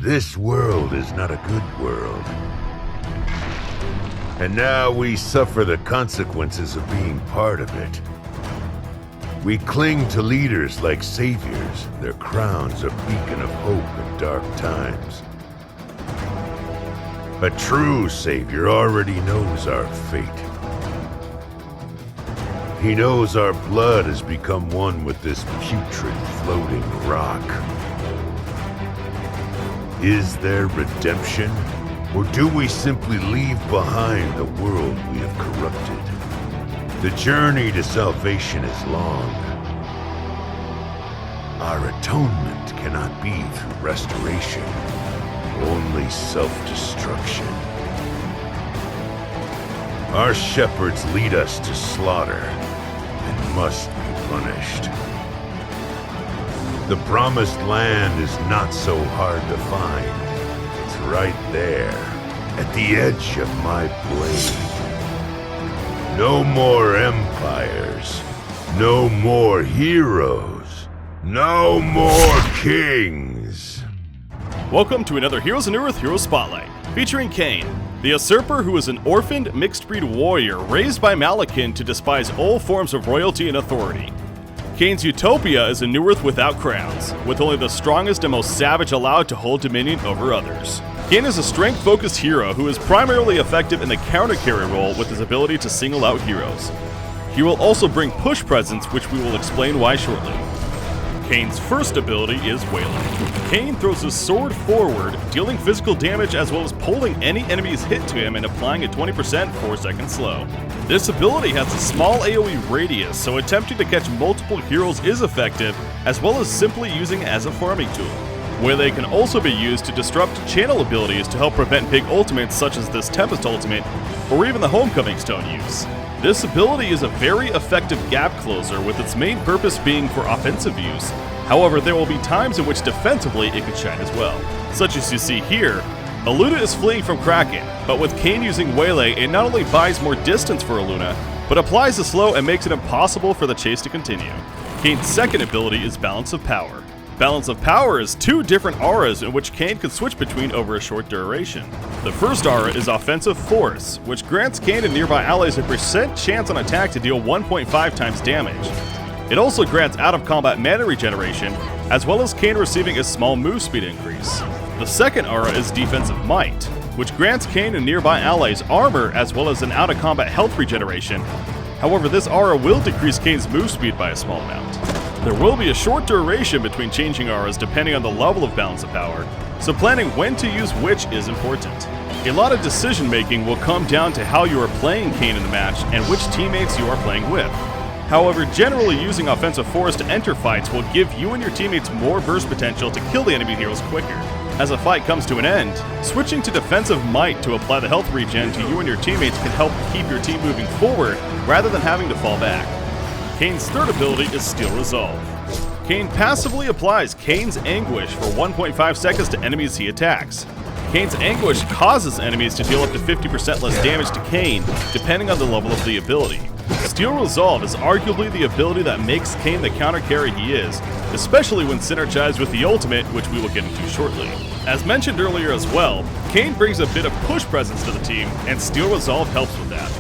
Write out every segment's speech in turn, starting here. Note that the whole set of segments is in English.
This world is not a good world. And now we suffer the consequences of being part of it. We cling to leaders like saviors, their crowns a beacon of hope in dark times. A true savior already knows our fate. He knows our blood has become one with this putrid floating rock. Is there redemption? Or do we simply leave behind the world we have corrupted? The journey to salvation is long. Our atonement cannot be through restoration, only self-destruction. Our shepherds lead us to slaughter and must be punished. The promised land is not so hard to find. It's right there, at the edge of my blade. No more empires, no more heroes, no more kings. Welcome to another Heroes of Newerth Hero Spotlight, featuring Kane, the Usurper who is an orphaned, mixed-breed warrior raised by Malakin to despise all forms of royalty and authority. Kane's utopia is a Newerth without crowns, with only the strongest and most savage allowed to hold dominion over others. Kane is a strength-focused hero who is primarily effective in the counter-carry role with his ability to single out heroes. He will also bring push presence, which we will explain why shortly. Kane's first ability is Waylay. Kane throws his sword forward, dealing physical damage as well as pulling any enemies hit to him and applying a 20% 4-second slow. This ability has a small AoE radius, so attempting to catch multiple heroes is effective, as well as simply using it as a farming tool. Waylay can also be used to disrupt channel abilities to help prevent big ultimates such as this Tempest ultimate, or even the Homecoming Stone use. This ability is a very effective gap closer, with its main purpose being for offensive use. However, there will be times in which defensively it can shine as well. Such as you see here, Aluna is fleeing from Kraken, but with Kane using Waylay, it not only buys more distance for Aluna, but applies the slow and makes it impossible for the chase to continue. Kane's second ability is Balance of Power. Balance of Power is two different auras in which Kane can switch between over a short duration. The first aura is Offensive Force, which grants Kane and nearby allies a percent chance on attack to deal 1.5 times damage. It also grants out-of-combat Mana Regeneration, as well as Kane receiving a small move speed increase. The second aura is Defensive Might, which grants Kane and nearby allies armor as well as an out-of-combat health regeneration. However, this aura will decrease Kane's move speed by a small amount. There will be a short duration between changing auras depending on the level of Balance of Power, so planning when to use which is important. A lot of decision making will come down to how you are playing Kane in the match and which teammates you are playing with. However, generally using Offensive Force to enter fights will give you and your teammates more burst potential to kill the enemy heroes quicker. As a fight comes to an end, switching to Defensive Might to apply the health regen to you and your teammates can help keep your team moving forward rather than having to fall back. Kane's third ability is Steel Resolve. Kane passively applies Kane's Anguish for 1.5 seconds to enemies he attacks. Kane's Anguish causes enemies to deal up to 50% less damage to Kane, depending on the level of the ability. Steel Resolve is arguably the ability that makes Kane the counter carry he is, especially when synergized with the ultimate, which we will get into shortly. As mentioned earlier as well, Kane brings a bit of push presence to the team, and Steel Resolve helps with that.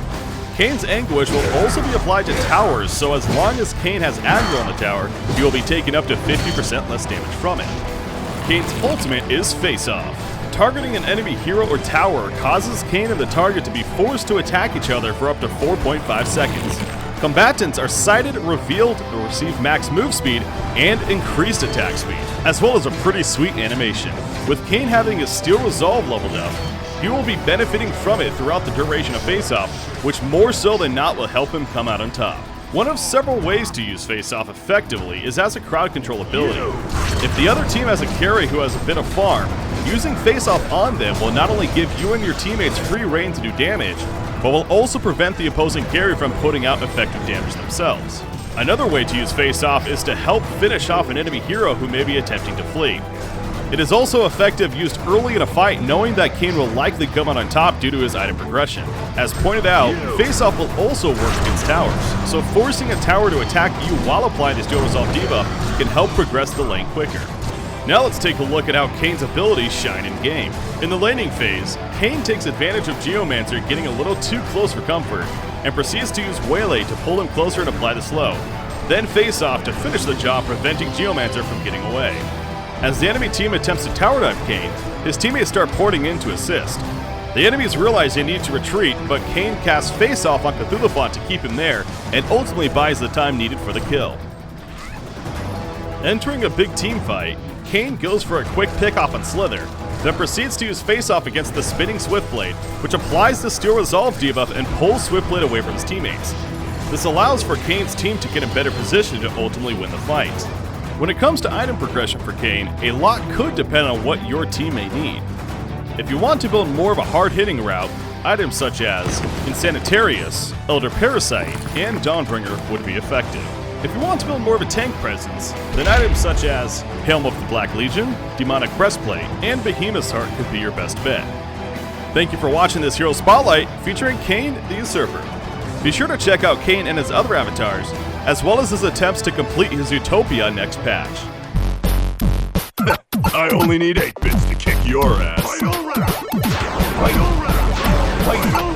Kane's Anguish will also be applied to towers, so as long as Kane has aggro on the tower, he will be taking up to 50% less damage from it. Kane's ultimate is Face Off. Targeting an enemy hero or tower causes Kane and the target to be forced to attack each other for up to 4.5 seconds. Combatants are sighted, revealed, or receive max move speed and increased attack speed, as well as a pretty sweet animation. With Kane having his Steel Resolve leveled up, he will be benefiting from it throughout the duration of Face Off, which more so than not will help him come out on top. One of several ways to use Face Off effectively is as a crowd control ability. If the other team has a carry who has a bit of farm, using Face Off on them will not only give you and your teammates free reign to do damage, but will also prevent the opposing carry from putting out effective damage themselves. Another way to use Face Off is to help finish off an enemy hero who may be attempting to flee. It is also effective used early in a fight, knowing that Kane will likely come out on top due to his item progression. As pointed out, Face Off will also work against towers, so forcing a tower to attack you while applying the Steel Resolve debuff can help progress the lane quicker. Now let's take a look at how Kane's abilities shine in game. In the laning phase, Kane takes advantage of Geomancer getting a little too close for comfort, and proceeds to use Waylay to pull him closer and apply the slow, then face off to finish the job preventing Geomancer from getting away. As the enemy team attempts to tower dive Kane, his teammates start porting in to assist. The enemies realize they need to retreat, but Kane casts face off on Cthulhuphant to keep him there, and ultimately buys the time needed for the kill. Entering a big team fight, Kane goes for a quick pick off on Slither, then proceeds to use face off against the spinning Swiftblade, which applies the Steel Resolve debuff and pulls Swiftblade away from his teammates. This allows for Kane's team to get in better position to ultimately win the fight. When it comes to item progression for Kane, a lot could depend on what your team may need. If you want to build more of a hard-hitting route, items such as Insanitarius, Elder Parasite, and Dawnbringer would be effective. If you want to build more of a tank presence, then items such as Helm of the Black Legion, Demonic Breastplate, and Behemoth's Heart could be your best bet. Thank you for watching this Hero Spotlight featuring Kane the Usurper. Be sure to check out Kane and his other avatars, as well as his attempts to complete his Utopia next patch. I only need 8 bits to kick your ass. Fight already! Fight already! Fight already!